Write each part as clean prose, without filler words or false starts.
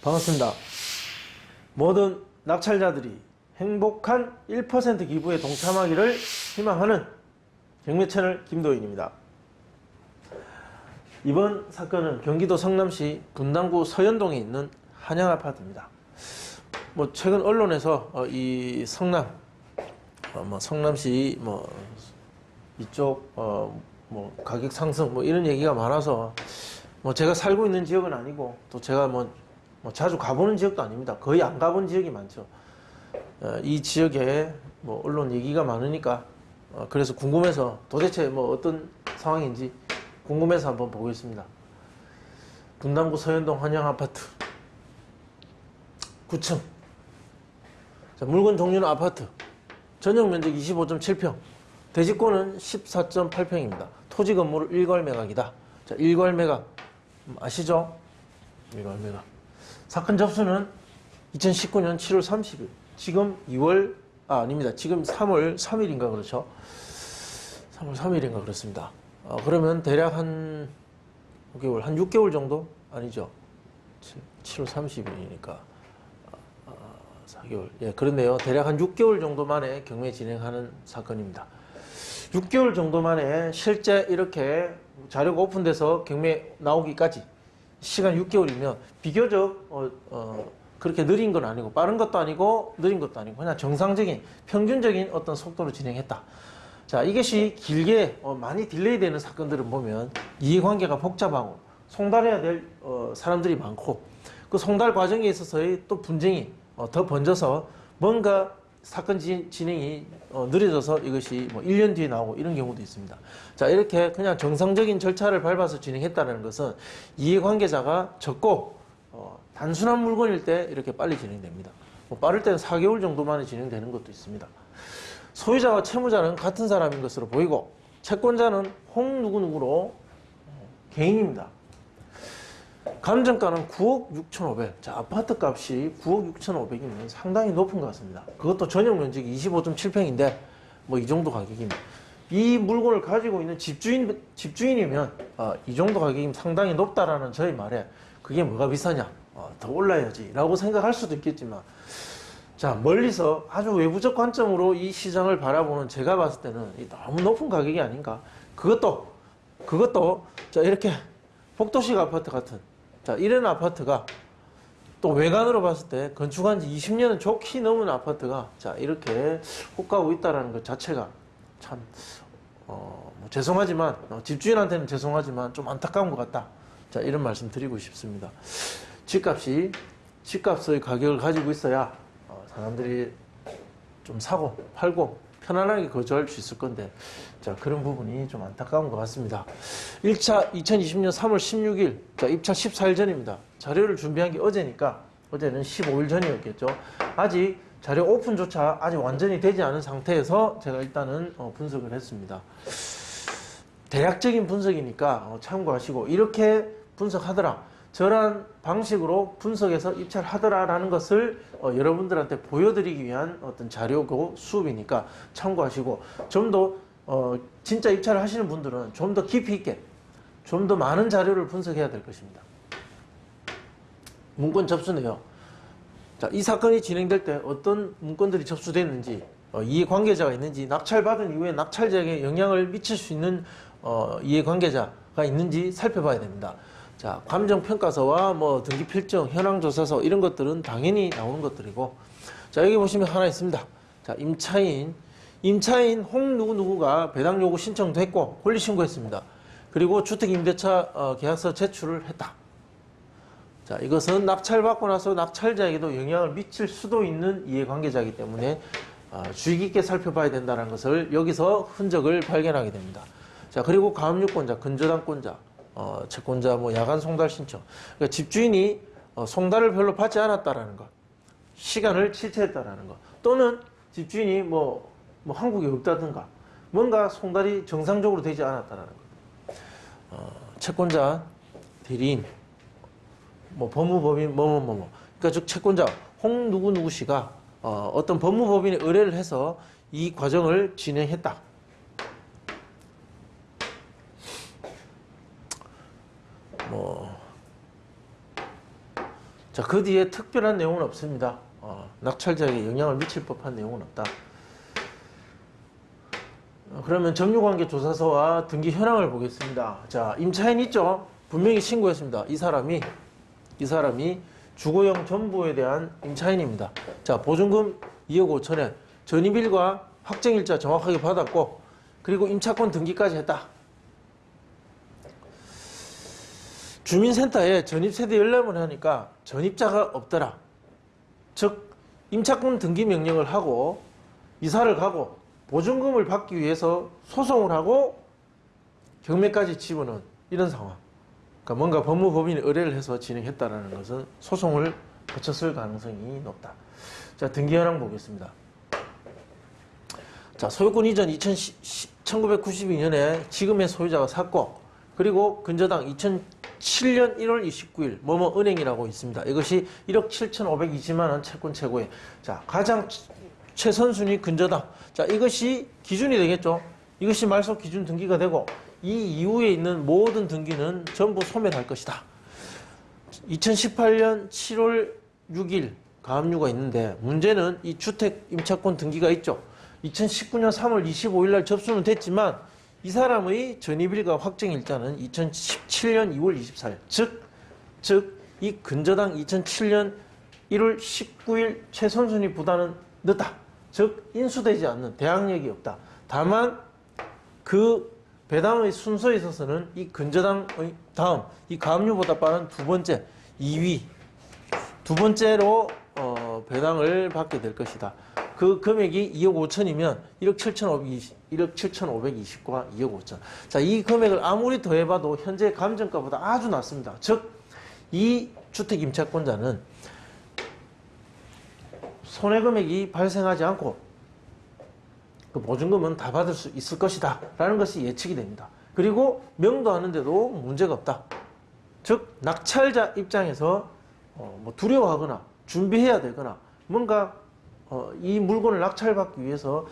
반갑습니다. 모든 낙찰자들이 행복한 1% 기부에 동참하기를 희망하는 경매 채널 김도인입니다. 이번 사건은 경기도 성남시 분당구 서현동에 있는 한양아파트입니다. 최근 언론에서 이 성남시 이쪽 가격 상승 이런 얘기가 많아서 제가 살고 있는 지역은 아니고 또 제가 자주 가보는 지역도 아닙니다. 거의 안 가본 지역이 많죠. 이 지역에 언론 얘기가 많으니까 그래서 궁금해서 도대체 어떤 상황인지 궁금해서 한번 보겠습니다. 분당구 서현동 한양아파트 9층. 물건 종류는 아파트. 전용 면적 25.7평. 대지권은 14.8평입니다. 토지 건물 일괄매각이다. 일괄매각 아시죠? 일괄매각. 사건 접수는 2019년 7월 30일. 지금 아닙니다. 지금 3월 3일인가 그렇죠? 3월 3일인가 그렇습니다. 그러면 대략 한 6개월 정도? 아니죠. 7월 30일이니까 4개월. 예, 그렇네요. 대략 한 6개월 정도 만에 경매 진행하는 사건입니다. 6개월 정도 만에 실제 이렇게 자료가 오픈돼서 경매 나오기까지 시간 6개월이면 비교적 그렇게 느린 건 아니고 빠른 것도 아니고 느린 것도 아니고 그냥 정상적인 평균적인 어떤 속도로 진행했다. 자, 이것이 길게 많이 딜레이 되는 사건들을 보면 이해관계가 복잡하고 송달해야 될 사람들이 많고 그 송달 과정에 있어서의 또 분쟁이 더 번져서 뭔가 사건 진행이 느려져서 이것이 1년 뒤에 나오고 이런 경우도 있습니다. 자, 이렇게 그냥 정상적인 절차를 밟아서 진행했다는 것은 이해관계자가 적고 단순한 물건일 때 이렇게 빨리 진행됩니다. 빠를 때는 4개월 정도 만에 진행되는 것도 있습니다. 소유자와 채무자는 같은 사람인 것으로 보이고 채권자는 홍 누구누구로 개인입니다. 감정가는 9억 6,500. 자, 아파트 값이 9억 6,500이면 상당히 높은 것 같습니다. 그것도 전용 면적이 25.7평인데 이 정도 가격이면 이 물건을 가지고 있는 집주인이면 이 정도 가격이면 상당히 높다라는 저의 말에 그게 뭐가 비싸냐? 더 올라야지 라고 생각할 수도 있겠지만 자, 멀리서 아주 외부적 관점으로 이 시장을 바라보는 제가 봤을 때는 너무 높은 가격이 아닌가. 그것도 자, 이렇게 복도식 아파트 같은 이런 아파트가 또 외관으로 봤을 때 건축한 지 20년은 좋게 넘은 아파트가 이렇게 혹가고 있다는 것 자체가 참 죄송하지만 집주인한테는 죄송하지만 좀 안타까운 것 같다. 자, 이런 말씀 드리고 싶습니다. 집값의 가격을 가지고 있어야 사람들이 좀 사고 팔고 편안하게 거주할 수 있을 건데 자, 그런 부분이 좀 안타까운 것 같습니다. 1차 2020년 3월 16일 자, 입찰 14일 전입니다. 자료를 준비한 게 어제니까 어제는 15일 전이었겠죠. 아직 자료 오픈조차 아직 완전히 되지 않은 상태에서 제가 일단은 분석을 했습니다. 대략적인 분석이니까 참고하시고 이렇게 분석하더라, 저런 방식으로 분석해서 입찰하더라라는 것을 여러분들한테 보여드리기 위한 어떤 자료고 수업이니까 참고하시고 좀 더 진짜 입찰을 하시는 분들은 좀 더 깊이 있게 좀 더 많은 자료를 분석해야 될 것입니다. 문건 접수네요. 자, 이 사건이 진행될 때 어떤 문건들이 접수됐는지 이해관계자가 있는지 낙찰받은 이후에 낙찰자에게 영향을 미칠 수 있는 이해관계자가 있는지 살펴봐야 됩니다. 자, 감정평가서와 등기필증, 현황조사서 이런 것들은 당연히 나오는 것들이고 자, 여기 보시면 하나 있습니다. 자, 임차인 홍 누구누구가 배당 요구 신청도 했고 권리신고했습니다. 그리고 주택임대차 계약서 제출을 했다. 자, 이것은 낙찰받고 나서 낙찰자에게도 영향을 미칠 수도 있는 이해관계자이기 때문에 주의 깊게 살펴봐야 된다는 것을 여기서 흔적을 발견하게 됩니다. 자, 그리고 가압류권자, 근저당권자, 채권자, 야간 송달 신청. 그러니까 집주인이 송달을 별로 받지 않았다라는 것, 시간을 지체했다라는 것, 또는 집주인이 한국에 없다든가 뭔가 송달이 정상적으로 되지 않았다라는 것. 채권자, 대리인, 법무법인 그러니까 즉 채권자 홍 누구누구 씨가 어떤 법무법인에 의뢰를 해서 이 과정을 진행했다. 자, 그 뒤에 특별한 내용은 없습니다. 낙찰자에게 영향을 미칠 법한 내용은 없다. 그러면 점유관계조사서와 등기 현황을 보겠습니다. 자, 임차인 있죠? 분명히 신고했습니다. 이 사람이 주거용 전부에 대한 임차인입니다. 자, 보증금 2억 5천에 전입일과 확정일자 정확하게 받았고, 그리고 임차권 등기까지 했다. 주민센터에 전입세대 열람을 하니까 전입자가 없더라. 즉, 임차권 등기 명령을 하고 이사를 가고 보증금을 받기 위해서 소송을 하고 경매까지 집어넣은 이런 상황. 그러니까 뭔가 법무법인이 의뢰를 해서 진행했다는 것은 소송을 거쳤을 가능성이 높다. 자, 등기 현황 보겠습니다. 자, 소유권 이전 1992년에 지금의 소유자가 샀고, 그리고 근저당 2007년 1월 29일 뭐뭐 은행이라고 있습니다. 이것이 1억 7,520만 원 채권 최고에. 자, 가장 최선순위 근저당. 자, 이것이 기준이 되겠죠. 이것이 말소 기준 등기가 되고, 이 이후에 있는 모든 등기는 전부 소멸할 것이다. 2018년 7월 6일 가압류가 있는데, 문제는 이 주택 임차권 등기가 있죠. 2019년 3월 25일 날 접수는 됐지만 이 사람의 전입일과 확정일자는 2017년 2월 24일. 즉 이 근저당 2007년 1월 19일 최선순위보다는 늦다. 즉 인수되지 않는, 대항력이 없다. 다만 그 배당의 순서에 있어서는 이 근저당의 다음, 이 가압류보다 빠른 두 번째, 2위, 두 번째로 배당을 받게 될 것이다. 그 금액이 2억 5천이면 1억 7,520과 2억 5천. 자, 이 금액을 아무리 더해봐도 현재 감정가보다 아주 낮습니다. 즉, 이 주택 임차권자는 손해금액이 발생하지 않고 그 보증금은 다 받을 수 있을 것이다 라는 것이 예측이 됩니다. 그리고 명도하는데도 문제가 없다. 즉, 낙찰자 입장에서 뭐 두려워하거나 준비해야 되거나 뭔가 이 물건을 낙찰받기 위해서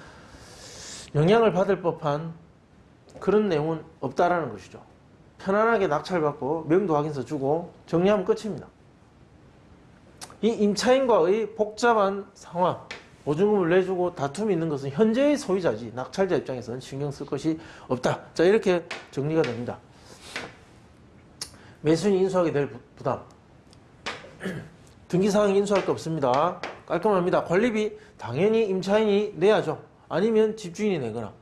영향을 받을 법한 그런 내용은 없다라는 것이죠. 편안하게 낙찰받고 명도 확인서 주고 정리하면 끝입니다. 이 임차인과의 복잡한 상황, 보증금을 내주고 다툼이 있는 것은 현재의 소유자지 낙찰자 입장에서는 신경 쓸 것이 없다. 자, 이렇게 정리가 됩니다. 매수인이 인수하게 될 부담. 등기사항 인수할 거 없습니다. 깔끔합니다. 관리비 당연히 임차인이 내야죠. 아니면 집주인이 내거나.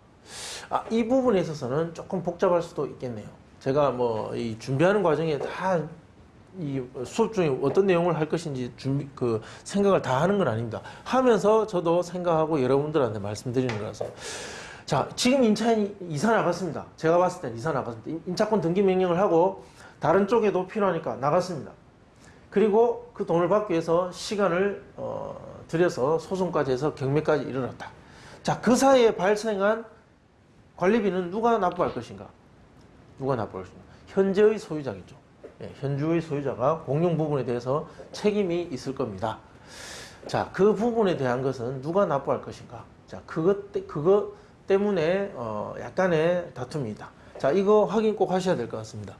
이 부분에 있어서는 조금 복잡할 수도 있겠네요. 제가 뭐 이 준비하는 과정에 다 이 수업 중에 어떤 내용을 할 것인지 생각을 다 하는 건 아닙니다. 하면서 저도 생각하고 여러분들한테 말씀드리는 거라서. 자, 지금 임차인이 이사 나갔습니다. 제가 봤을 땐 이사 나갔습니다. 임차권 등기 명령을 하고 다른 쪽에도 필요하니까 나갔습니다. 그리고 그 돈을 받기 위해서 시간을 들여서 소송까지 해서 경매까지 이르렀다. 자, 그 사이에 발생한 관리비는 누가 납부할 것인가? 누가 납부할 것인가? 현재의 소유자겠죠. 예, 현주의 소유자가 공용 부분에 대해서 책임이 있을 겁니다. 자, 그 부분에 대한 것은 누가 납부할 것인가? 자, 그것 때문에 약간의 다툼이 있다. 자, 이거 확인 꼭 하셔야 될 것 같습니다.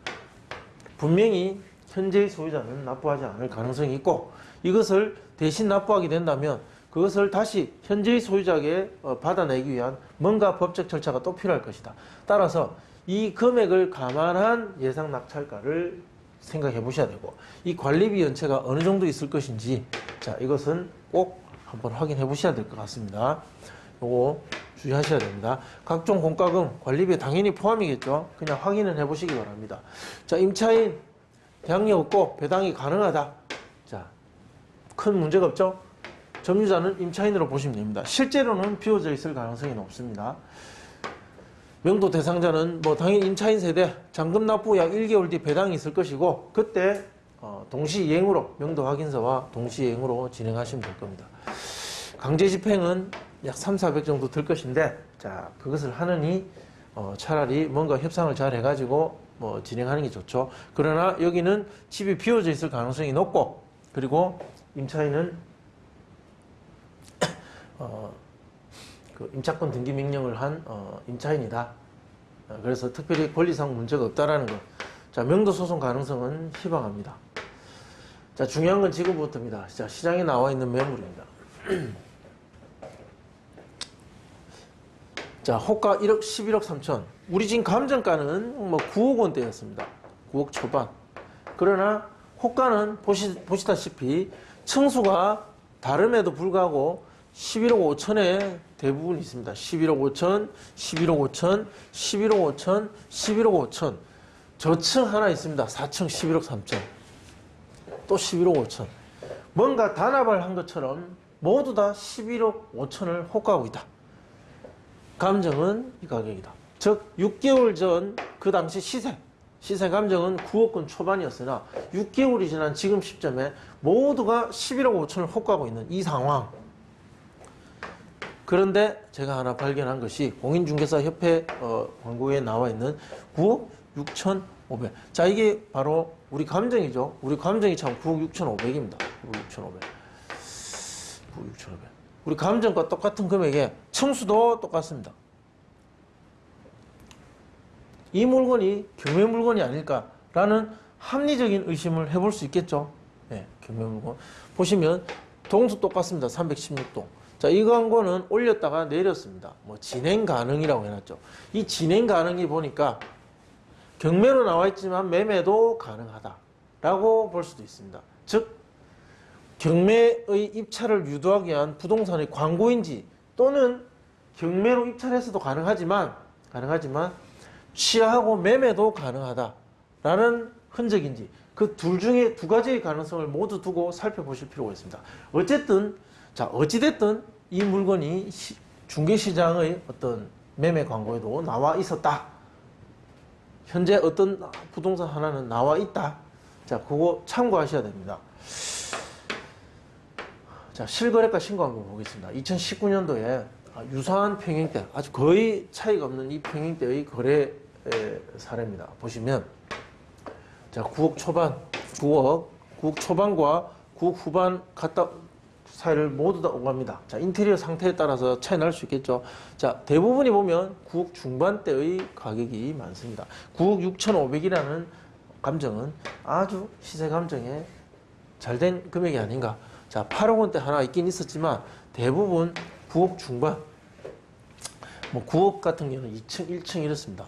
분명히 현재의 소유자는 납부하지 않을 가능성이 있고, 이것을 대신 납부하게 된다면 그것을 다시 현재의 소유자에게 받아내기 위한 뭔가 법적 절차가 또 필요할 것이다. 따라서 이 금액을 감안한 예상 낙찰가를 생각해 보셔야 되고, 이 관리비 연체가 어느 정도 있을 것인지, 자, 이것은 꼭 한번 확인해 보셔야 될 것 같습니다. 요거 주의하셔야 됩니다. 각종 공과금, 관리비에 당연히 포함이겠죠. 그냥 확인을 해 보시기 바랍니다. 자, 임차인 대항력 없고 배당이 가능하다. 자, 큰 문제가 없죠. 점유자는 임차인으로 보시면 됩니다. 실제로는 비워져 있을 가능성이 높습니다. 명도 대상자는 뭐 당연히 임차인 세대, 잔금 납부 약 1개월 뒤 배당이 있을 것이고, 그때 동시이행으로 명도 확인서와 동시이행으로 진행하시면 될 겁니다. 강제 집행은 약 300~400 정도 들 것인데, 자, 그것을 하느니 차라리 뭔가 협상을 잘 해가지고 진행하는 게 좋죠. 그러나 여기는 집이 비워져 있을 가능성이 높고, 그리고 임차인은 그 임차권 등기 명령을 한 임차인이다. 그래서 특별히 권리상 문제가 없다라는 것. 자, 명도 소송 가능성은 희망합니다. 자, 중요한 건 지금부터입니다. 자, 시장에 나와 있는 매물입니다. 자, 호가 1억, 11억 3천. 우리 지금 감정가는 뭐 9억 원대였습니다. 9억 초반. 그러나 호가는 보시다시피 층수가 다름에도 불구하고 11억 5천에 대부분 있습니다. 11억 5천, 11억 5천, 11억 5천, 11억 5천. 저층 하나 있습니다. 4층 11억 3천. 또 11억 5천. 뭔가 단합을 한 것처럼 모두 다 11억 5천을 호가하고 있다. 감정은 이 가격이다. 즉 6개월 전 그 당시 시세 감정은 9억원 초반이었으나 6개월이 지난 지금 시점에 모두가 11억 5천을 호가하고 있는 이 상황. 그런데 제가 하나 발견한 것이 공인중개사 협회 광고에 나와 있는 9억 6,500. 자, 이게 바로 우리 감정이죠. 우리 감정이 참 9억 6,500입니다. 9억 6,500. 9억 6,500. 우리 감정과 똑같은 금액에 층수도 똑같습니다. 이 물건이 경매 물건이 아닐까라는 합리적인 의심을 해볼 수 있겠죠. 네, 경매 물건. 보시면 동수 똑같습니다. 316동. 자, 이 광고는 올렸다가 내렸습니다. 뭐 진행 가능이라고 해놨죠. 이 진행 가능이 보니까 경매로 나와 있지만 매매도 가능하다라고 볼 수도 있습니다. 즉 경매의 입찰을 유도하기 위한 부동산의 광고인지 또는 경매로 입찰해서도 가능하지만 취하하고 매매도 가능하다라는 흔적인지 그 둘 중에 두 가지의 가능성을 모두 두고 살펴보실 필요가 있습니다. 어쨌든 자, 어찌됐든 이 물건이 중개시장의 어떤 매매 광고에도 나와 있었다. 현재 어떤 부동산 하나는 나와 있다. 자, 그거 참고하셔야 됩니다. 자, 실거래가 신고 한번 보겠습니다. 2019년도에 유사한 평행대, 아주 거의 차이가 없는 이 평행대의 거래 사례입니다. 보시면 자, 9억 초반, 9억 초반과 9억 후반 갖다 사이를 모두 다 오갑니다. 자, 인테리어 상태에 따라서 차이 날 수 있겠죠. 자, 대부분이 보면 9억 중반대의 가격이 많습니다. 9억 6,500이라는 감정은 아주 시세 감정에 잘된 금액이 아닌가. 자, 8억 원대 하나 있긴 있었지만 대부분 9억 중반, 뭐 9억 같은 경우는 2층, 1층 이렇습니다.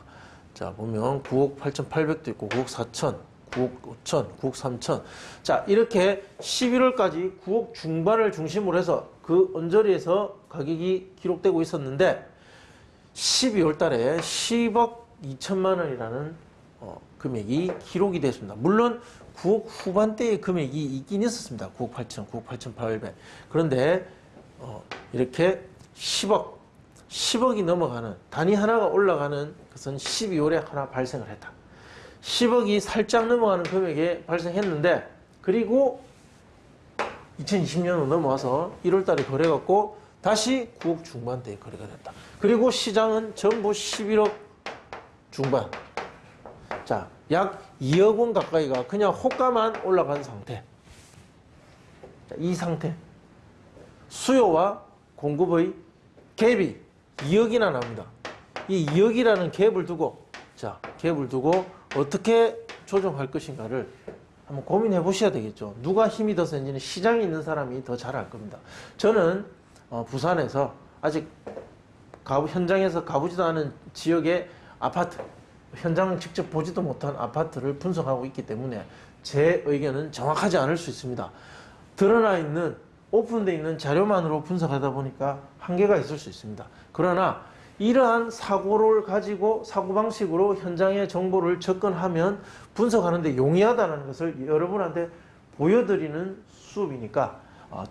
자, 보면 9억 8,800도 있고 9억 4천, 9억 5천, 9억 3천. 자, 이렇게 11월까지 9억 중반을 중심으로 해서 그 언저리에서 가격이 기록되고 있었는데 12월 달에 10억 2천만 원이라는 금액이 기록이 됐습니다. 물론 9억 후반대의 금액이 있긴 있었습니다. 9억 8천, 9억 8,800. 그런데 이렇게 10억이 넘어가는 단위 하나가 올라가는 것은 12월에 하나 발생을 했다. 10억이 살짝 넘어가는 금액에 발생했는데 그리고 2020년으로 넘어와서 1월 달에 거래갔고 다시 9억 중반대에 거래가 됐다. 그리고 시장은 전부 11억 중반. 자, 약 2억 원 가까이가 그냥 호가만 올라간 상태. 자, 이 상태. 수요와 공급의 갭이 2억이나 납니다. 이 2억이라는 갭을 두고 어떻게 조정할 것인가를 한번 고민해 보셔야 되겠죠. 누가 힘이 더 센지는 시장에 있는 사람이 더 잘 알 겁니다. 저는 부산에서 아직 현장에서 가보지도 않은 지역의 아파트, 현장을 직접 보지도 못한 아파트를 분석하고 있기 때문에 제 의견은 정확하지 않을 수 있습니다. 드러나 있는 오픈되어 있는 자료만으로 분석하다 보니까 한계가 있을 수 있습니다. 그러나 이러한 사고방식으로 현장의 정보를 접근하면 분석하는 데 용이하다는 것을 여러분한테 보여드리는 수업이니까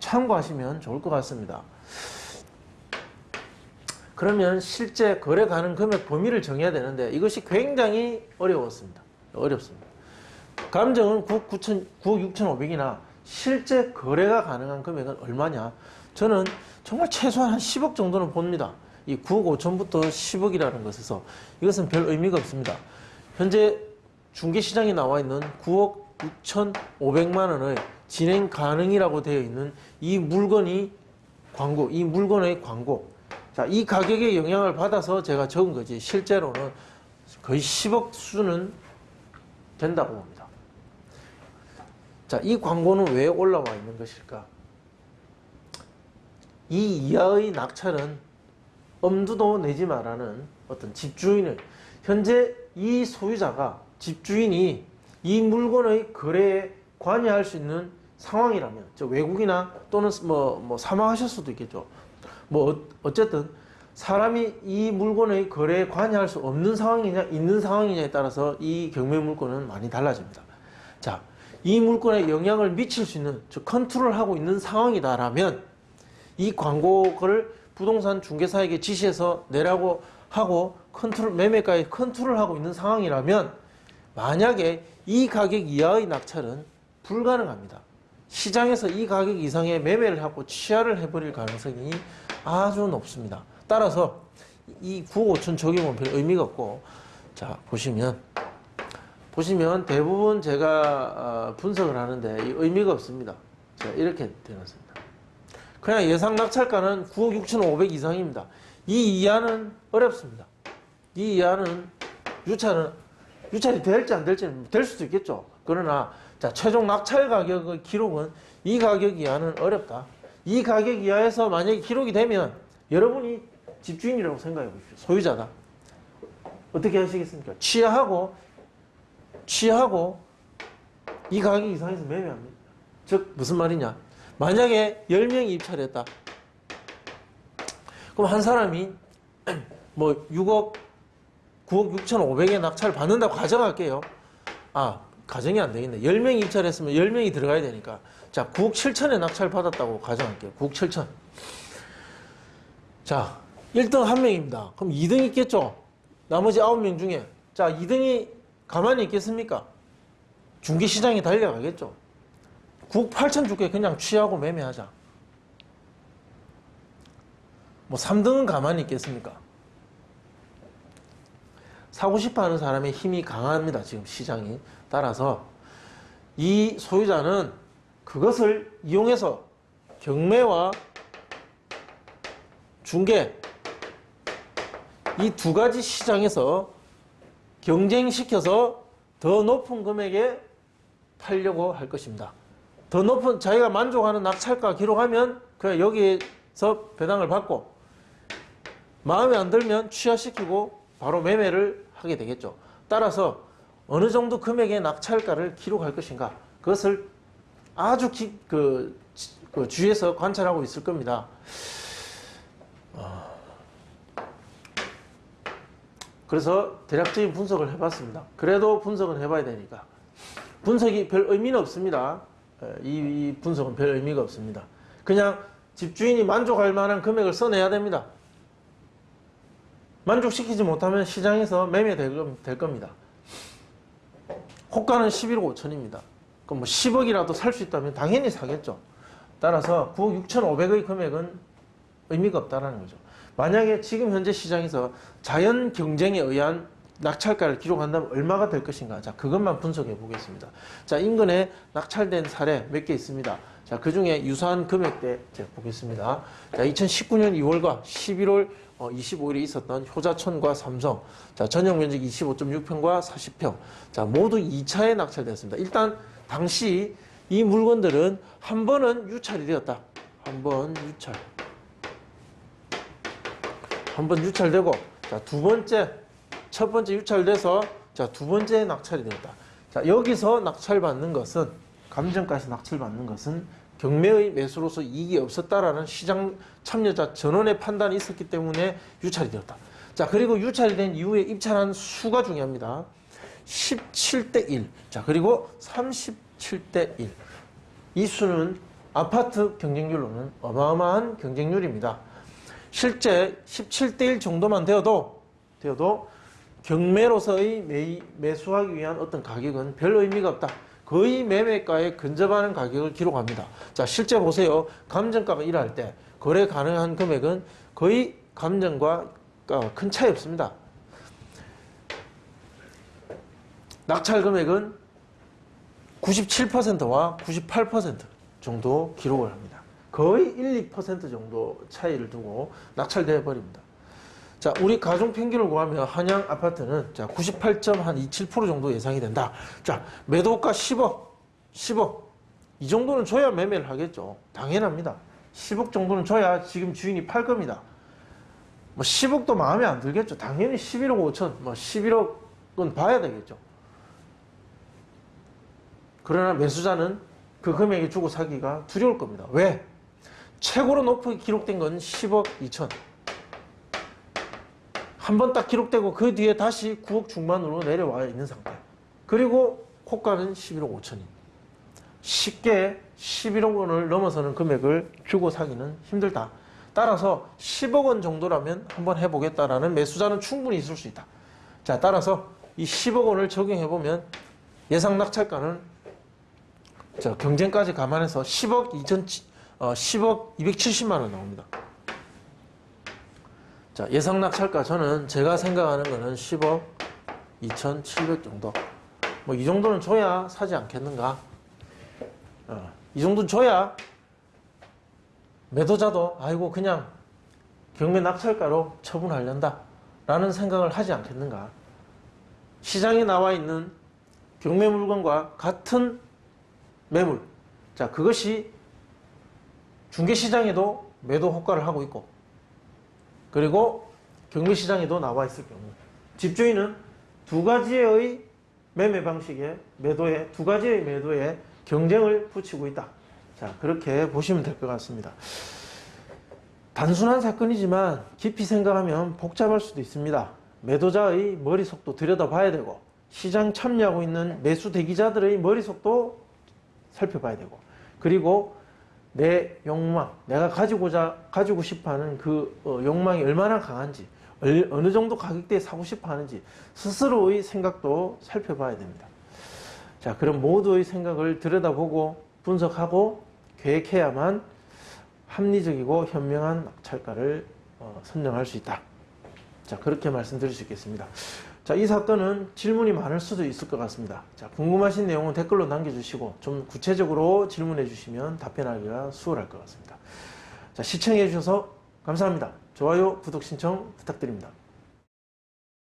참고하시면 좋을 것 같습니다. 그러면 실제 거래 가능 금액 범위를 정해야 되는데 이것이 굉장히 어렵습니다. 감정은 9억 6,500이나 실제 거래가 가능한 금액은 얼마냐? 저는 정말 최소한 한 10억 정도는 봅니다. 이 9억 5천부터 10억이라는 것에서 이것은 별 의미가 없습니다. 현재 중개시장에 나와 있는 9억 6,500만 원의 진행 가능이라고 되어 있는 이 물건의 광고. 자, 이 가격의 영향을 받아서 제가 적은 거지 실제로는 거의 10억 수준은 된다고 봅니다. 자, 이 광고는 왜 올라와 있는 것일까? 이 이하의 낙찰은 엄두도 내지 말라는 어떤 집주인을, 현재 이 소유자가, 집주인이 이 물건의 거래에 관여할 수 있는 상황이라면, 저 외국이나 또는 뭐 사망하실 수도 있겠죠. 어쨌든 사람이 이 물건의 거래에 관여할 수 없는 상황이냐 있는 상황이냐에 따라서 이 경매 물건은 많이 달라집니다. 자, 이 물건에 영향을 미칠 수 있는, 즉 컨트롤하고 있는 상황이다라면 이 광고를 부동산 중개사에게 지시해서 내라고 하고 매매가에 컨트롤하고 있는 상황이라면, 만약에 이 가격 이하의 낙찰은 불가능합니다. 시장에서 이 가격 이상의 매매를 하고 취하를 해버릴 가능성이 아주 높습니다. 따라서 이 9억 5천 적용은 별 의미가 없고, 자, 보시면 대부분 제가 분석을 하는데 이 의미가 없습니다. 자, 이렇게 되어놨습니다. 그냥 예상 낙찰가는 9억 6천5백 이상입니다. 이 이하는 어렵습니다. 이 이하는 유찰이 될지 안 될지는 될 수도 있겠죠. 그러나 자, 최종 낙찰 가격의 기록은 이 가격 이하는 어렵다. 이 가격 이하에서 만약에 기록이 되면 여러분이 집주인이라고 생각해 보십시오. 소유자다. 어떻게 하시겠습니까? 취하하고 이 가격 이상에서 매매합니다. 즉 무슨 말이냐? 만약에 10명이 입찰했다. 그럼 한 사람이 뭐 9억 6천5백에 낙찰을 받는다고 가정할게요. 가정이 안 되겠네. 10명이 입찰했으면 10명이 들어가야 되니까. 자, 9억 7천에 낙찰 받았다고 가정할게요. 9억 7천. 자, 1등 한 명입니다. 그럼 2등 있겠죠? 나머지 9명 중에. 자, 2등이 가만히 있겠습니까? 중개시장에 달려가겠죠. 9억 8천 줄게 그냥 취하고 매매하자. 뭐 3등은 가만히 있겠습니까? 사고 싶어 하는 사람의 힘이 강합니다. 지금 시장이. 따라서 이 소유자는 그것을 이용해서 경매와 중개 이 두 가지 시장에서 경쟁시켜서 더 높은 금액에 팔려고 할 것입니다. 더 높은 자기가 만족하는 낙찰가 기록하면 그냥 여기에서 배당을 받고, 마음에 안 들면 취하시키고 바로 매매를 하게 되겠죠. 따라서 어느 정도 금액의 낙찰가를 기록할 것인가, 그것을 아주 주위에서 관찰하고 있을 겁니다. 그래서 대략적인 분석을 해봤습니다. 그래도 분석은 해봐야 되니까. 분석이 별 의미는 없습니다. 이 분석은 별 의미가 없습니다. 그냥 집주인이 만족할 만한 금액을 써내야 됩니다. 만족시키지 못하면 시장에서 매매될 겁니다. 호가는 11억 5천입니다. 그럼 뭐 10억이라도 살 수 있다면 당연히 사겠죠. 따라서 9억 6천5백의 금액은 의미가 없다는 거죠. 만약에 지금 현재 시장에서 자연 경쟁에 의한 낙찰가를 기록한다면 얼마가 될 것인가? 자, 그것만 분석해 보겠습니다. 자, 인근에 낙찰된 사례 몇 개 있습니다. 자, 그 중에 유사한 금액대 제가 보겠습니다. 자, 2019년 2월과 11월 25일에 있었던 효자촌과 삼성. 자, 전용 면적 25.6평과 40평. 자, 모두 2차에 낙찰되었습니다. 일단, 당시 이 물건들은 한 번은 유찰이 되었다. 한 번 유찰되고, 자, 첫 번째 유찰돼서, 자, 두 번째 낙찰이 되었다. 자, 여기서 낙찰받는 것은, 감정가에서 낙찰받는 것은 경매의 매수로서 이익이 없었다라는 시장 참여자 전원의 판단이 있었기 때문에 유찰이 되었다. 자, 그리고 유찰이 된 이후에 입찰한 수가 중요합니다. 17대 1. 자, 그리고 37대 1. 이 수는 아파트 경쟁률로는 어마어마한 경쟁률입니다. 실제 17대 1 정도만 되어도 경매로서의 매수하기 위한 어떤 가격은 별 의미가 없다. 거의 매매가에 근접하는 가격을 기록합니다. 자, 실제 보세요. 감정가가 1할 때 거래 가능한 금액은 거의 감정과 큰 차이 없습니다. 낙찰 금액은 97%와 98% 정도 기록을 합니다. 거의 1, 2% 정도 차이를 두고 낙찰되어 버립니다. 자, 우리 가중 평균을 구하면 한양 아파트는 자, 98.27% 정도 예상이 된다. 자, 매도가 10억. 이 정도는 줘야 매매를 하겠죠. 당연합니다. 10억 정도는 줘야 지금 주인이 팔 겁니다. 뭐 10억도 마음에 안 들겠죠. 당연히 11억 5천, 뭐 11억은 봐야 되겠죠. 그러나 매수자는 그 금액에 주고 사기가 두려울 겁니다. 왜? 최고로 높게 기록된 건 10억 2천. 한 번 딱 기록되고 그 뒤에 다시 9억 중반으로 내려와 있는 상태. 그리고 호가는 11억 5천입니다. 쉽게 11억 원을 넘어서는 금액을 주고 사기는 힘들다. 따라서 10억 원 정도라면 한번 해보겠다라는 매수자는 충분히 있을 수 있다. 자, 따라서 이 10억 원을 적용해보면 예상 낙찰가는 경쟁까지 감안해서 10억 270만 원 나옵니다. 자, 예상 낙찰가 저는 제가 생각하는 거는 10억 2,700 정도. 뭐 이 정도는 줘야 사지 않겠는가? 이 정도는 줘야 매도자도 아이고 그냥 경매 낙찰가로 처분하려다 라는 생각을 하지 않겠는가? 시장에 나와 있는 경매 물건과 같은 매물, 자, 그것이 중개시장에도 매도 호가를 하고 있고, 그리고 경매시장에도 나와 있을 경우 집주인은 두 가지의 매매 방식의 매도에, 두 가지의 매도에 경쟁을 붙이고 있다. 자, 그렇게 보시면 될 것 같습니다. 단순한 사건이지만 깊이 생각하면 복잡할 수도 있습니다. 매도자의 머릿속도 들여다봐야 되고, 시장 참여하고 있는 매수 대기자들의 머릿속도 살펴봐야 되고, 그리고 내 욕망, 내가 가지고 싶어 하는 그 욕망이 얼마나 강한지, 어느 정도 가격대에 사고 싶어 하는지 스스로의 생각도 살펴봐야 됩니다. 자, 그럼 모두의 생각을 들여다보고 분석하고 계획해야만 합리적이고 현명한 낙찰가를 선정할 수 있다. 자, 그렇게 말씀드릴 수 있겠습니다. 자, 이 사건은 질문이 많을 수도 있을 것 같습니다. 자, 궁금하신 내용은 댓글로 남겨주시고 좀 구체적으로 질문해 주시면 답변하기가 수월할 것 같습니다. 자, 시청해 주셔서 감사합니다. 좋아요, 구독 신청 부탁드립니다.